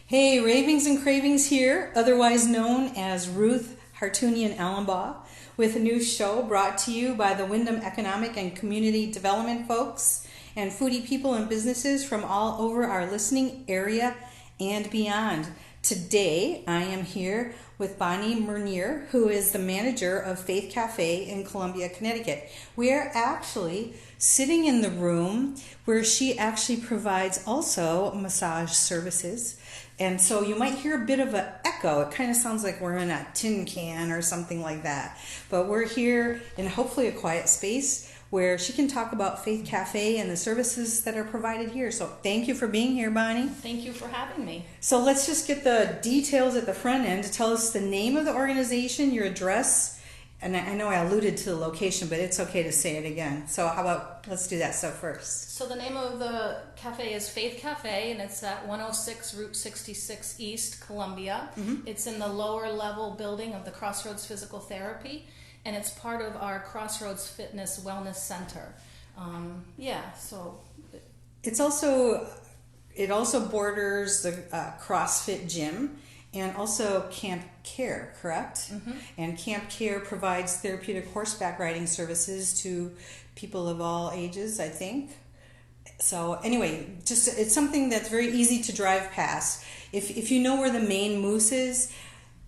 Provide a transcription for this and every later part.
Hey, Ravings and Cravings here, otherwise known as Ruth Hartunian Allenbaugh, with a new show brought to you by the Wyndham Economic and Community Development folks and foodie people and businesses from all over our listening area and beyond. Today, I am here with Bonnie Mernier, who is the manager of Faith Cafe in Columbia, Connecticut. We are actually sitting in the room where she actually provides also massage services. And so you might hear a bit of an echo. It kind of sounds like we're in a tin can or something like that. But we're here in hopefully a quiet space where she can talk about Faith Cafe and the services that are provided here. So thank you for being here, Bonnie. Thank you for having me. So let's just get the details at the front end to tell us the name of the organization, your address, and I know I alluded to the location, but it's okay to say it again. So how about, let's do that stuff first. So the name of the cafe is Faith Cafe, and it's at 106 Route 66 East, Columbia. Mm-hmm. It's in the lower level building of the Crossroads Physical Therapy, and it's part of our Crossroads Fitness Wellness Center. So it also borders the CrossFit gym and also Camp Care, correct? Mm-hmm. And Camp Care provides therapeutic horseback riding services to people of all ages, I think. So anyway, it's something that's very easy to drive past. If you know where the Maine Moose is,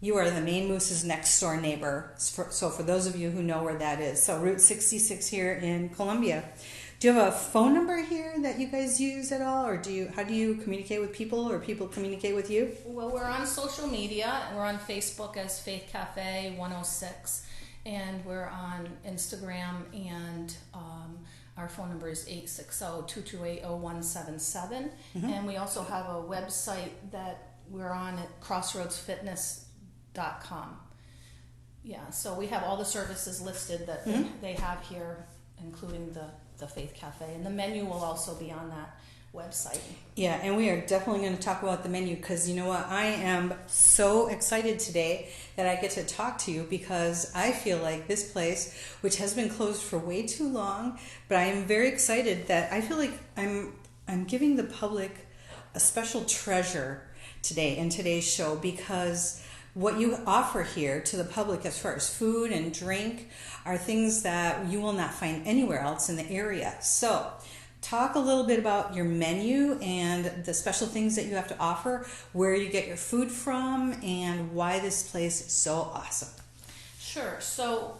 you are the Maine Moose's next door neighbor. So for those of you who know where that is. So Route 66 here in Columbia. Do you have a phone number here that you guys use at all? Or how do you communicate with people or people communicate with you? Well, we're on social media. We're on Facebook as Faith Cafe 106. And we're on Instagram, and our phone number is 860-228-0177. Mm-hmm. And we also have a website that we're on at crossroadsfitness.com. Yeah, so we have all the services listed that they have here, including the Faith Cafe. And the menu will also be on that website. Yeah, and we are definitely going to talk about the menu because you know what? I am so excited today that I get to talk to you because I feel like this place, which has been closed for way too long, but I am very excited that I feel like I'm giving the public a special treasure today in today's show because what you offer here to the public as far as food and drink are things that you will not find anywhere else in the area. So talk a little bit about your menu and the special things that you have to offer, where you get your food from, and why this place is so awesome. Sure. So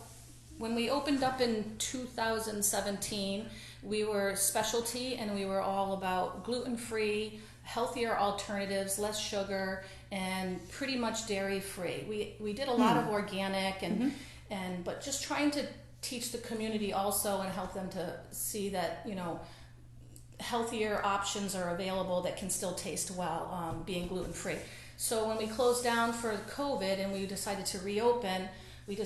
when we opened up in 2017, we were specialty and we were all about gluten-free, healthier alternatives, less sugar, and pretty much dairy-free. We did a lot of organic but just trying to teach the community also and help them to see that, healthier options are available that can still taste well, being gluten-free. So when we closed down for COVID and we decided to reopen, we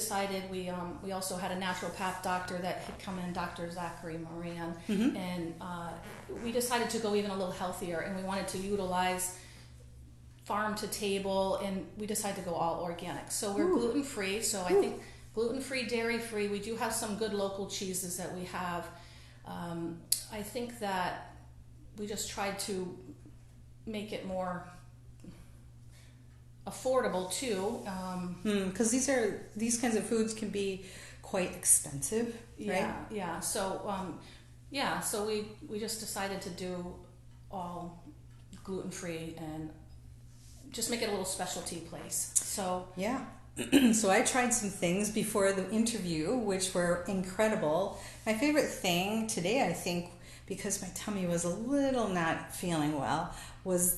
also had a naturopath doctor that had come in, Dr. Zachary Moran, and we decided to go even a little healthier, and we wanted to utilize farm to table, and we decided to go all organic. So we're gluten-free, so I think gluten-free, dairy-free. We do have some good local cheeses that we have. I think that we just tried to make it more affordable too, because these kinds of foods can be quite expensive, right? So we just decided to do all gluten-free and just make it a little specialty place. So so I tried some things before the interview, which were incredible. My favorite thing today, I think, because my tummy was a little not feeling well, was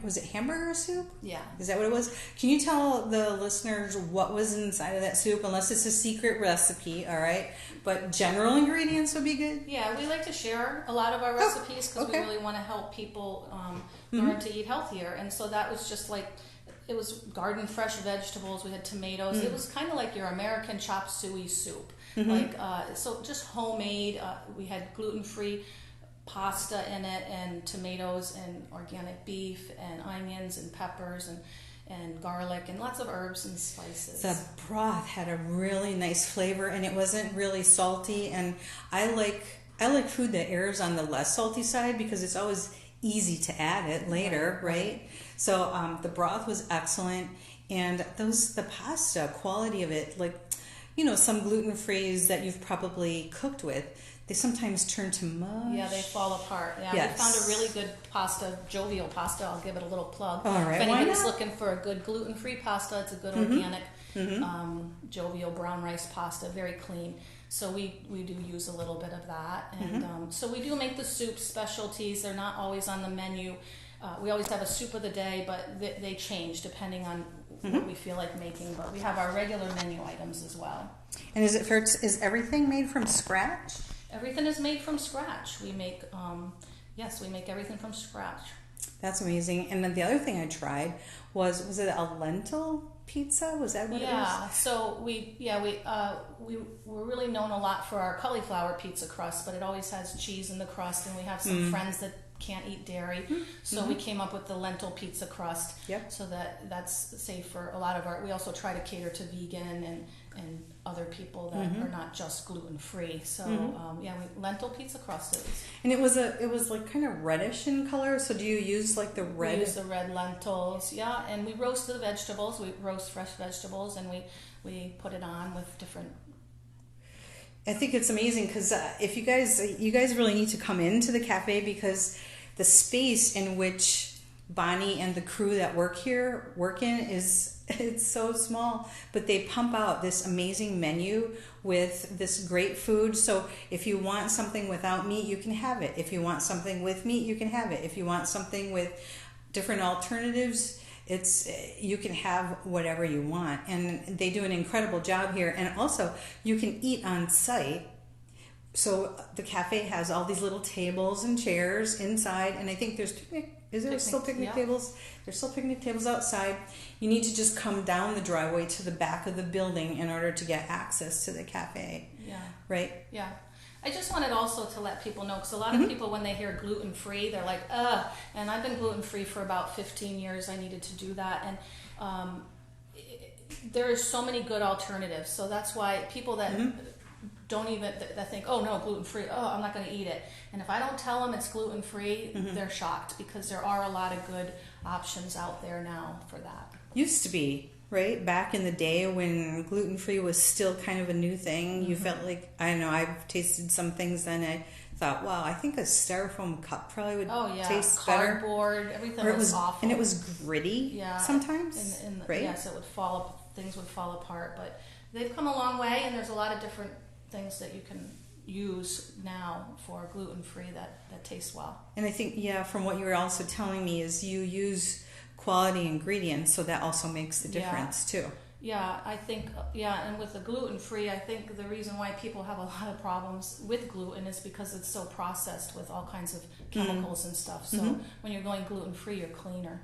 was it hamburger soup? Yeah. Is that what it was? Can you tell the listeners what was inside of that soup, unless it's a secret recipe, all right? But general ingredients would be good? Yeah, we like to share a lot of our recipes because we really want to help people learn to eat healthier. And so that was just like, it was garden fresh vegetables. We had tomatoes. It was kind of like your American chop suey soup. So just homemade. We had gluten-free pasta in it, and tomatoes, and organic beef, and onions, and peppers, and garlic, and lots of herbs and spices. The broth had a really nice flavor, and it wasn't really salty. And I like food that errs on the less salty side because it's always easy to add it later, right? So the broth was excellent, and the pasta quality of it, like, some gluten-frees that you've probably cooked with, they sometimes turn to mush. Yeah, they fall apart. Yeah, Yes. we found a really good pasta, jovial pasta. I'll give it a little plug. All right, If why anybody's not? looking for a good gluten-free pasta, it's a good Mm-hmm. organic, jovial brown rice pasta, very clean. So we do use a little bit of that. And Mm-hmm. so we do make the soup specialties. They're not always on the menu. We always have a soup of the day, but they change depending on what we feel like making. But we have our regular menu items as well. And is everything made from scratch? Everything is made from scratch. We make, we make everything from scratch. That's amazing. And then the other thing I tried was it a lentil pizza? Was that what it was? Yeah. So we're really known a lot for our cauliflower pizza crust, but it always has cheese in the crust, and we have some friends that can't eat dairy, so we came up with the lentil pizza crust. Yep. So that's safe for a lot of our. We also try to cater to vegan and other people that are not just gluten free. So lentil pizza crust is. And it was like kind of reddish in color. So do you use like the red? We use the red lentils, and we roast the vegetables. We roast fresh vegetables, and we put it on with different. I think it's amazing because if you guys really need to come into the cafe, because the space in which Bonnie and the crew that work in it's so small, but they pump out this amazing menu with this great food. So if you want something without meat, you can have it. If you want something with meat, you can have it. If you want something with different alternatives, you can have whatever you want. And they do an incredible job here. And also you can eat on site. So the cafe has all these little tables and chairs inside, and I think there's still picnic tables? There's still picnic tables outside. You need to just come down the driveway to the back of the building in order to get access to the cafe. Yeah. Right? Yeah. I just wanted also to let people know, because a lot of people, when they hear gluten-free, they're like, ugh. And I've been gluten-free for about 15 years. I needed to do that. And there are so many good alternatives. So that's why people that don't even, that think, oh no, gluten-free, oh, I'm not going to eat it. And if I don't tell them it's gluten-free, they're shocked, because there are a lot of good options out there now for that. Used to be, right? Back in the day when gluten-free was still kind of a new thing, you felt like, I don't know, I've tasted some things then I thought, wow, I think a styrofoam cup probably would taste better. Cardboard, everything was awful. And it was gritty sometimes, right? Yes, things would fall apart, but they've come a long way, and there's a lot of different things that you can use now for gluten-free that taste well. And I think, from what you were also telling me, is you use quality ingredients, so that also makes the difference too. Yeah, I think, and with the gluten-free, I think the reason why people have a lot of problems with gluten is because it's so processed with all kinds of chemicals and stuff. So when you're going gluten-free, you're cleaner,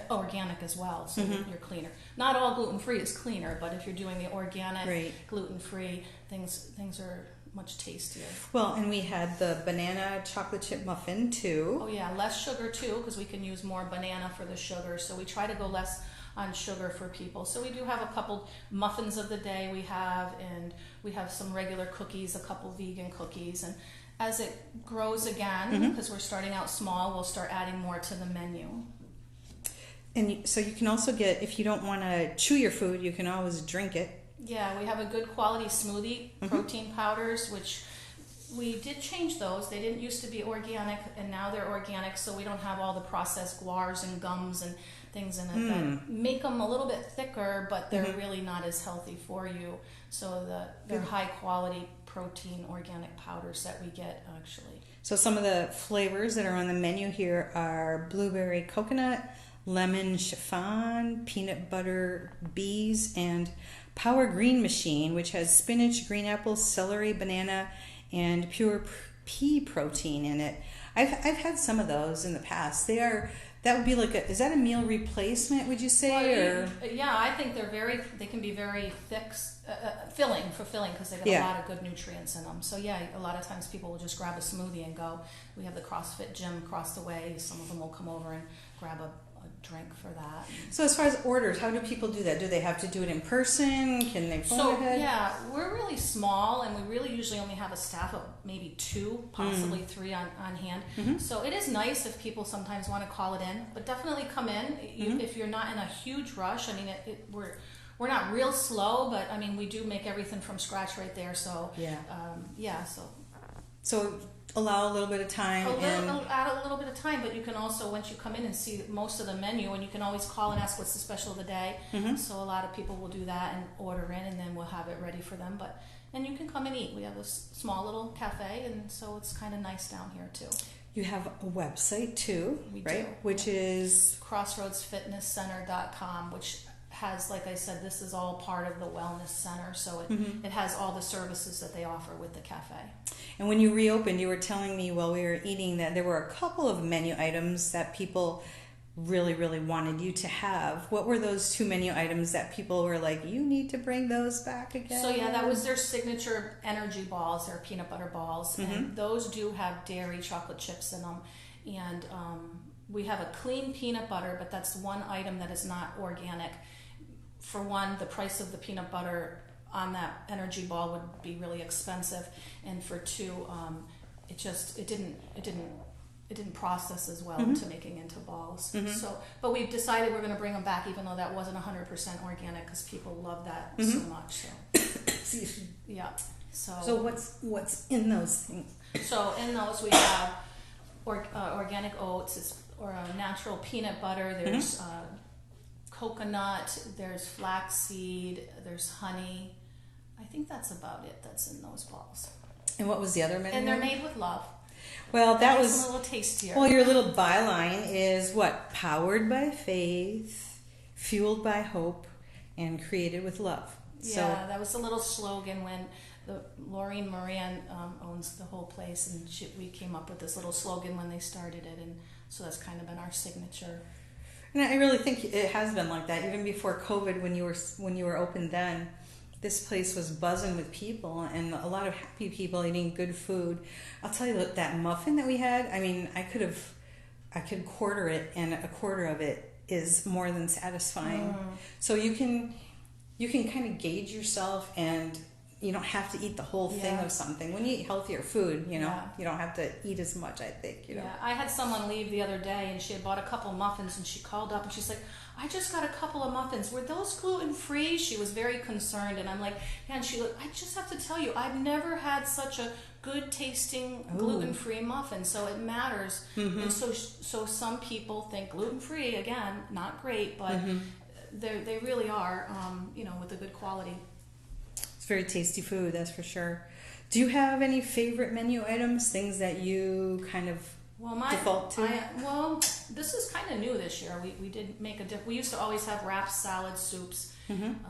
organic as well, so you're cleaner. Not all gluten-free is cleaner, but if you're doing the organic, gluten-free, things are much tastier. Well, and we had the banana chocolate chip muffin too. Oh yeah, less sugar too, because we can use more banana for the sugar. So we try to go less on sugar for people. So we do have a couple muffins of the day and we have some regular cookies, a couple vegan cookies. And as it grows again, because we're starting out small, we'll start adding more to the menu. And so you can also get, if you don't want to chew your food, you can always drink it. Yeah, we have a good quality smoothie, protein powders, which we did change those. They didn't used to be organic, and now they're organic, so we don't have all the processed guars and gums and things in it that make them a little bit thicker, but they're really not as healthy for you. So they're high quality protein organic powders that we get, actually. So some of the flavors that are on the menu here are blueberry coconut, lemon chiffon, peanut butter bees, and Power Green Machine, which has spinach, green apples, celery, banana, and pure pea protein in it. I've had some of those in the past. That would be like is that a meal replacement, would you say? Yeah, I think they can be very thick, fulfilling, because they got a lot of good nutrients in them. So yeah, a lot of times people will just grab a smoothie and go. We have the CrossFit gym across the way. Some of them will come over and grab a drink for that. So as far as orders, how do people do that? Do they have to do it in person? Can they phone ahead? Yeah, we're really small, and we really usually only have a staff of maybe 2, possibly 3 on hand. So it is nice if people sometimes want to call it in, but definitely come in. If you're not in a huge rush. I mean, we're not real slow, but I mean, we do make everything from scratch right there. So So allow a little bit of time. Add a little bit of time, but you can also, once you come in and see most of the menu, and you can always call and ask what's the special of the day. So a lot of people will do that and order in, and then we'll have it ready for them. And you can come and eat. We have a small little cafe, and so it's kind of nice down here too. You have a website too, right? Do. Which is crossroadsfitnesscenter.com, which has, like I said, this is all part of the wellness center, so it has all the services that they offer with the cafe. And when you reopened, you were telling me while we were eating that there were a couple of menu items that people really, really wanted you to have. What were those 2 menu items that people were like, you need to bring those back again? So yeah, that was their signature energy balls, their peanut butter balls, and those do have dairy chocolate chips in them. And we have a clean peanut butter, but that's one item that is not organic. For one, the price of the peanut butter on that energy ball would be really expensive, and for 2, it didn't process as well to making into balls. So, but we've decided we're going to bring them back, even though that wasn't 100% organic, because people love that so much. So, yeah. So what's in those things? So in those we have organic oats, or a natural peanut butter. There's coconut. There's flaxseed. There's honey. I think that's about it. That's in those balls. And what was the other menu? And they're made with love. Well, that was a little tastier. Well, your little byline is what? Powered by faith, fueled by hope, and created with love. Yeah, that was a little slogan when Laureen Moran owns the whole place, and we came up with this little slogan when they started it, and so that's kind of been our signature. And I really think it has been like that. Even before COVID, when you were open then, this place was buzzing with people, and a lot of happy people eating good food. I'll tell you that muffin that we had, I mean, I could quarter it, and a quarter of it is more than satisfying. So you can kind of gauge yourself, and you don't have to eat the whole thing of something. When you eat healthier food, you don't have to eat as much, I think. You know? Yeah, I had someone leave the other day, and she had bought a couple of muffins, and she called up, and she's like, I just got a couple of muffins. Were those gluten-free? She was very concerned, and I'm like, yeah, and she looked, I just have to tell you, I've never had such a good-tasting gluten-free muffin, so it matters. And so some people think gluten-free, again, not great, but they really are, with a good quality. It's very tasty food, that's for sure. Do you have any favorite menu items, things that you kind of default to? This is kind of new this year. We did make we used to always have wraps, salads, soups,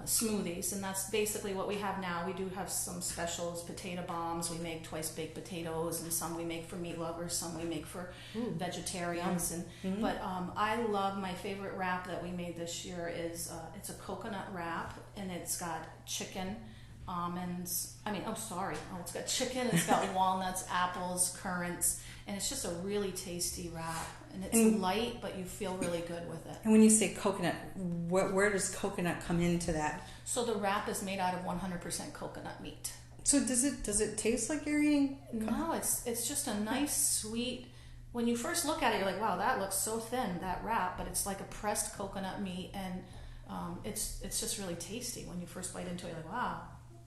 smoothies, and that's basically what we have now. We do have some specials, potato bombs. We make twice baked potatoes, and some we make for meat lovers, some we make for vegetarians. But I love, my favorite wrap that we made this year is it's a coconut wrap, and it's got chicken, almonds. It's got chicken. It's got walnuts, apples, currants. And it's just a really tasty wrap. And it's light, but you feel really good with it. And when you say coconut, where does coconut come into that? So the wrap is made out of 100% coconut meat. So does it taste like you're eating? No, it's just a nice, sweet. When you first look at it, you're like, wow, that looks so thin, that wrap. But it's like a pressed coconut meat, and it's just really tasty. When you first bite into it, you're like, wow.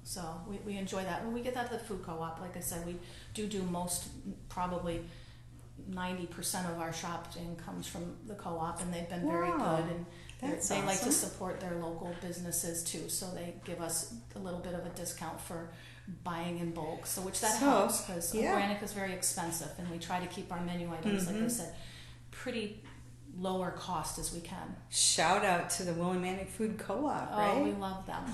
So we enjoy that. When we get that at the food co-op, like I said, we do most, probably 90% of our shopping comes from the co-op, and they've been very good. And they like to support their local businesses too, so they give us a little bit of a discount for buying in bulk. So which helps, because organic is very expensive, and we try to keep our menu items, like I said, pretty lower cost as we can. Shout out to the Willimantic Food Co-op, right? Oh, we love them.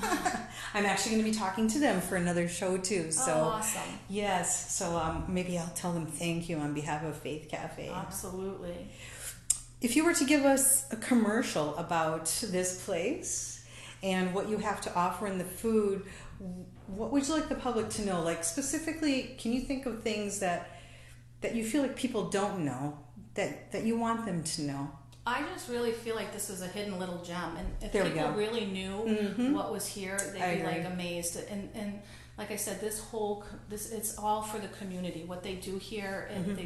I'm actually going to be talking to them for another show too. So awesome. Yes, so maybe I'll tell them thank you on behalf of Faith Cafe. Absolutely. If you were to give us a commercial about this place and what you have to offer in the food, what would you like the public to know? Like specifically, can you think of things that you feel like people don't know that you want them to know? I just really feel like this is a hidden little gem, and if There we people go. really knew what was here, I they'd be agree. like amazed. And like I said, this it's all for the community. What they do here, and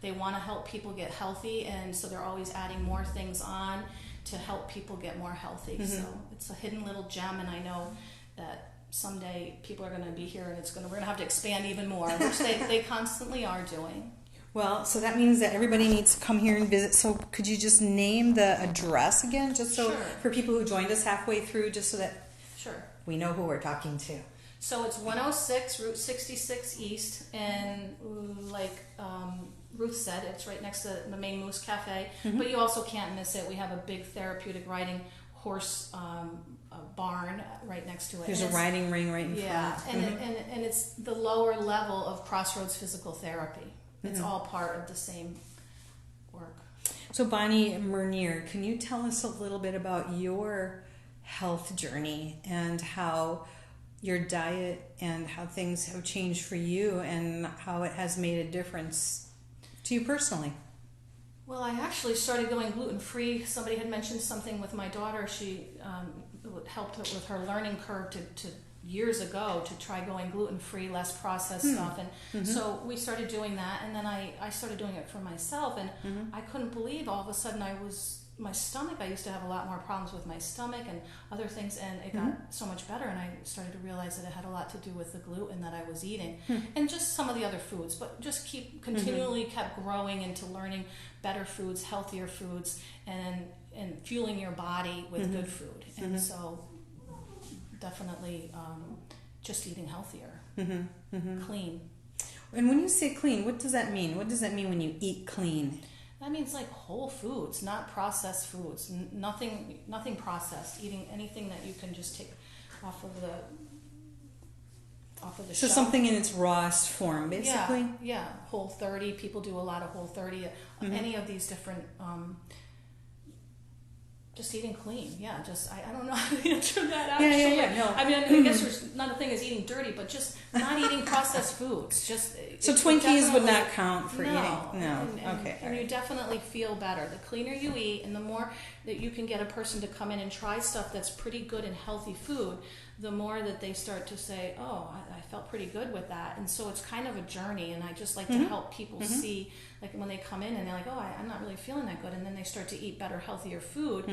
they want to help people get healthy, and so they're always adding more things on to help people get more healthy. So it's a hidden little gem, and I know that someday people are going to be here, and we're going to have to expand even more, which they constantly are doing. Well, so that means that everybody needs to come here and visit. So could you just name the address again, just so Sure. for people who joined us halfway through, just so that Sure. we know who we're talking to? So it's 106 Route 66 East, and like Ruth said, it's right next to the main Moose Cafe. But you also can't miss it. We have a big therapeutic riding horse barn right next to it. There's a riding ring right in front. Yeah, and it's the lower level of Crossroads Physical Therapy. It's all part of the same work. So Bonnie Mernier, can you tell us a little bit about your health journey and how your diet and how things have changed for you and how it has made a difference to you personally? Well, I actually started going gluten-free. Somebody had mentioned something with my daughter. She helped with her learning curve to years ago to try going gluten-free, less processed stuff. And so we started doing that, and then I started doing it for myself, and I couldn't believe all of a sudden my stomach, I used to have a lot more problems with my stomach and other things, and it got so much better, and I started to realize that it had a lot to do with the gluten that I was eating and just some of the other foods, but just continually kept growing into learning better foods, healthier foods, and fueling your body with good food. And so definitely just eating healthier, clean. And when you say clean, what does that mean? What does that mean when you eat clean? That means like whole foods, not processed foods. Nothing processed. Eating anything that you can just take off of the So shelf. something in its rawest form, basically? Yeah. Whole 30. People do a lot of Whole 30. Any of these different. Just eating clean, just I don't know how to answer that actually. No. I mean, I guess there's not a thing as eating dirty, but just not eating processed foods. So Twinkies would not count for eating? No. Okay. And you definitely feel better. The cleaner you eat, and the more that you can get a person to come in and try stuff that's pretty good and healthy food, the more that they start to say, oh, I felt pretty good with that. And so it's kind of a journey, and I just like to help people see, like when they come in and they're like, oh, I'm not really feeling that good, and then they start to eat better, healthier food.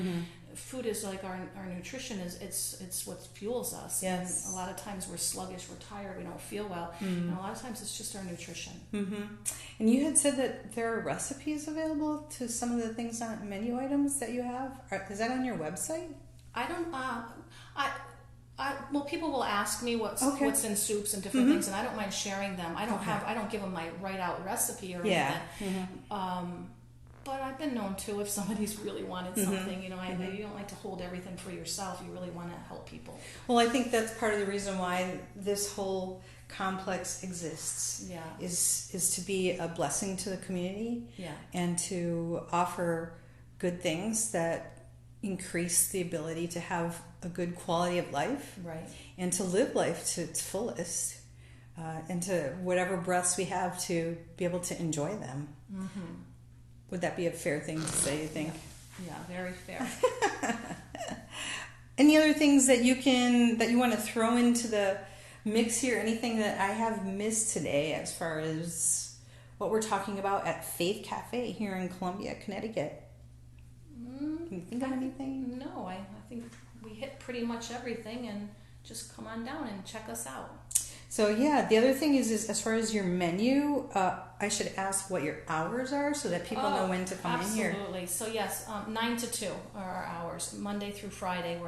Food is like our nutrition it's what fuels us. Yes. And a lot of times we're sluggish, we're tired, we don't feel well. And a lot of times it's just our nutrition. And you had said that there are recipes available to some of the things on menu items that you have. Is that on your website? I don't. Well, people will ask me what's in soups and different things, and I don't mind sharing them. I don't give them my write out recipe or anything. But I've been known to, if somebody's really wanted something, you don't like to hold everything for yourself. You really want to help people. Well, I think that's part of the reason why this whole complex exists. Yeah. Is to be a blessing to the community. Yeah. And to offer good things that increase the ability to have a good quality of life. Right. And to live life to its fullest. And to whatever breaths we have to be able to enjoy them. Would that be a fair thing to say, you think? Yeah, very fair. Any other things that you want to throw into the mix here? Anything that I have missed today as far as what we're talking about at Faith Cafe here in Columbia, Connecticut? Can you think of anything? No, I think we hit pretty much everything, and just come on down and check us out. So yeah, the other thing is as far as your menu, I should ask what your hours are so that people know when to come in here. Absolutely. So yes, 9 to 2 are our hours, Monday through Friday.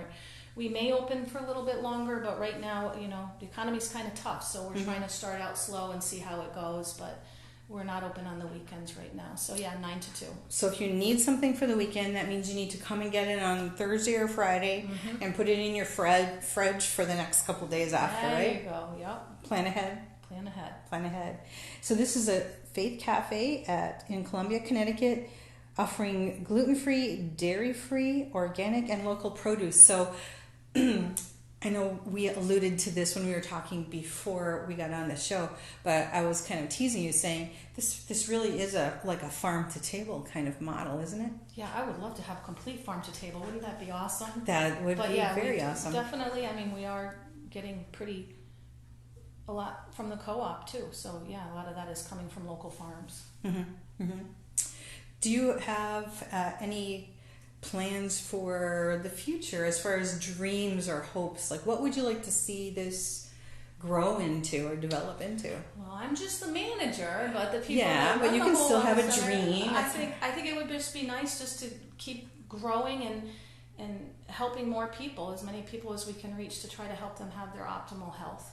We may open for a little bit longer, but right now, the economy's kind of tough, so we're trying to start out slow and see how it goes, but we're not open on the weekends right now. So yeah, 9 to 2. So if you need something for the weekend, that means you need to come and get it on Thursday or Friday and put it in your fridge for the next couple days after, right? There you go, yep. Plan ahead. Plan ahead. So this is a Faith Cafe in Columbia, Connecticut, offering gluten-free, dairy-free, organic, and local produce. So I know we alluded to this when we were talking before we got on the show, but I was kind of teasing you, saying this really is like a farm to table kind of model, isn't it? Yeah, I would love to have complete farm to table. Wouldn't that be awesome? That would But be yeah, very awesome. Definitely. I mean, we are getting a lot from the co-op too. So yeah, a lot of that is coming from local farms. Mm-hmm. Mm-hmm. Do you have any plans for the future as far as dreams or hopes? Like, what would you like to see this grow into or develop into? Well, I'm just the manager, but the people. Yeah, but you can still have a dream. I think it would just be nice just to keep growing and helping more people, as many people as we can reach, to try to help them have their optimal health.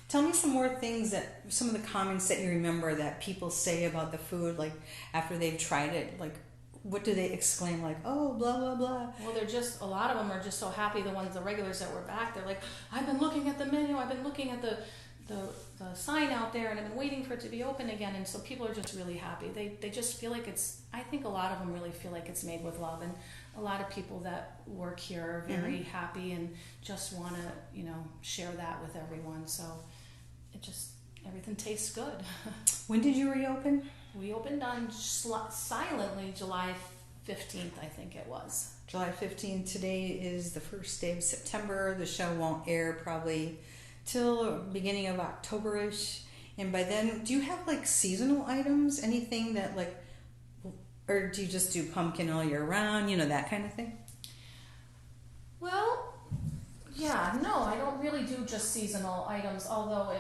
Tell me some more things, some of the comments that you remember that people say about the food, like after they've tried it. Like, what do they exclaim? Like, oh, blah blah blah. Well, a lot of them are just so happy. The regulars that were back, they're like, I've been looking at the menu, I've been looking at the sign out there, and I've been waiting for it to be open again. And so people are just really happy. They just feel like I think a lot of them really feel like it's made with love, and a lot of people that work here are very happy and just want to share that with everyone. So everything tastes good. When did you reopen? We opened on silently July 15th, I think it was. July 15th. Today is the first day of September. The show won't air probably till beginning of October-ish. And by then, do you have like seasonal items? Anything that or do you just do pumpkin all year round? That kind of thing? Well, yeah, no, I don't really do just seasonal items, although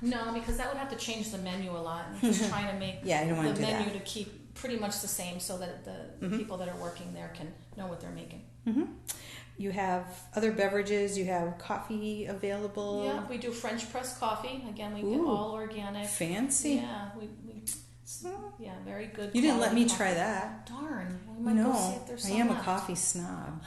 no, because that would have to change the menu a lot. I'm just trying to make I don't want the to do menu that. to keep pretty much the same so that the people that are working there can know what they're making. Mm-hmm. You have other beverages. You have coffee available. Yeah, we do French press coffee. Again, we get all organic. Fancy. Yeah, yeah, very good. You didn't let me coffee. try that. Darn. We might go see if there's some I am left. a coffee snob.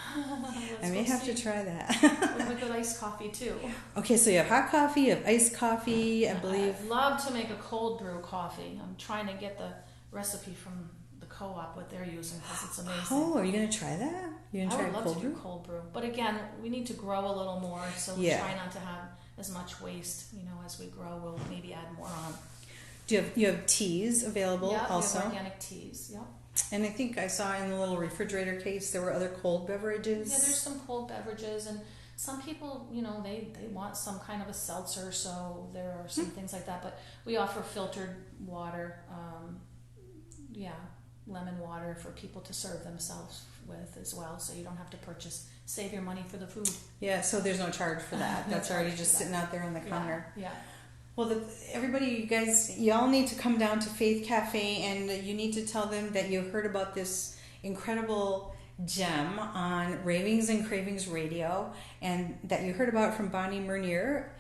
I may have to try that. We have a good iced coffee too. Okay, so you have hot coffee, you have iced coffee, I believe. I'd love to make a cold brew coffee. I'm trying to get the recipe from the co-op, what they're using, because it's amazing. Oh, are you going to try that? You're going to try I would love cold to brew? do cold brew. But again, we need to grow a little more, so we try not to have as much waste. As we grow, we'll maybe add more on. Do you have teas available also? Yeah, we have organic teas, yep. And I think I saw in the little refrigerator case there were other cold beverages. Yeah, there's some cold beverages, and some people, they want some kind of a seltzer, so there are some things like that. But we offer filtered water, lemon water for people to serve themselves with as well, so you don't have to save your money for the food. Yeah, so there's no charge for that. That's already just sitting out there on the counter. Yeah. Well, everybody, you guys, y'all need to come down to Faith Cafe, and you need to tell them that you heard about this incredible gem on Ravings and Cravings Radio, and that you heard about from Bonnie Mernier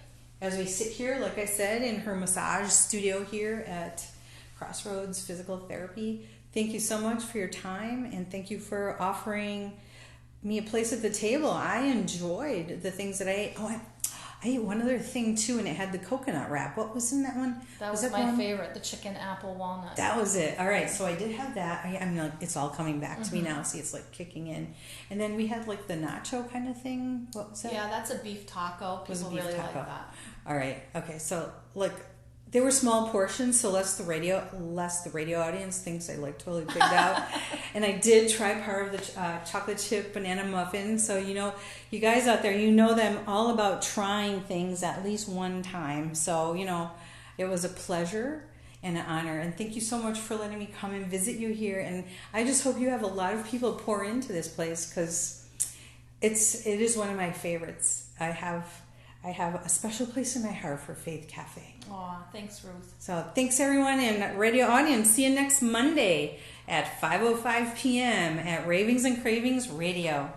as we sit here, like I said, in her massage studio here at Crossroads Physical Therapy. Thank you so much for your time, and thank you for offering me a place at the table. I enjoyed the things that I ate. I ate one other thing too, and it had the coconut wrap. What was in that one? That was my favorite, the chicken apple walnut. That was it. All right, so I did have that. I'm like, it's all coming back to me now. See, it's like kicking in. And then we had like the nacho kind of thing. What was that? Yeah, that's a beef taco. People really like that. All right. Okay. So like, they were small portions, so less the radio audience thinks I like totally pigged out. And I did try part of the chocolate chip banana muffin. So you guys out there, them all about trying things at least one time. So it was a pleasure and an honor. And thank you so much for letting me come and visit you here. And I just hope you have a lot of people pour into this place, because it is one of my favorites. I have a special place in my heart for Faith Cafe. Aw, thanks, Ruth. So thanks, everyone, and radio audience. See you next Monday at 5:05 p.m. at Ravings and Cravings Radio.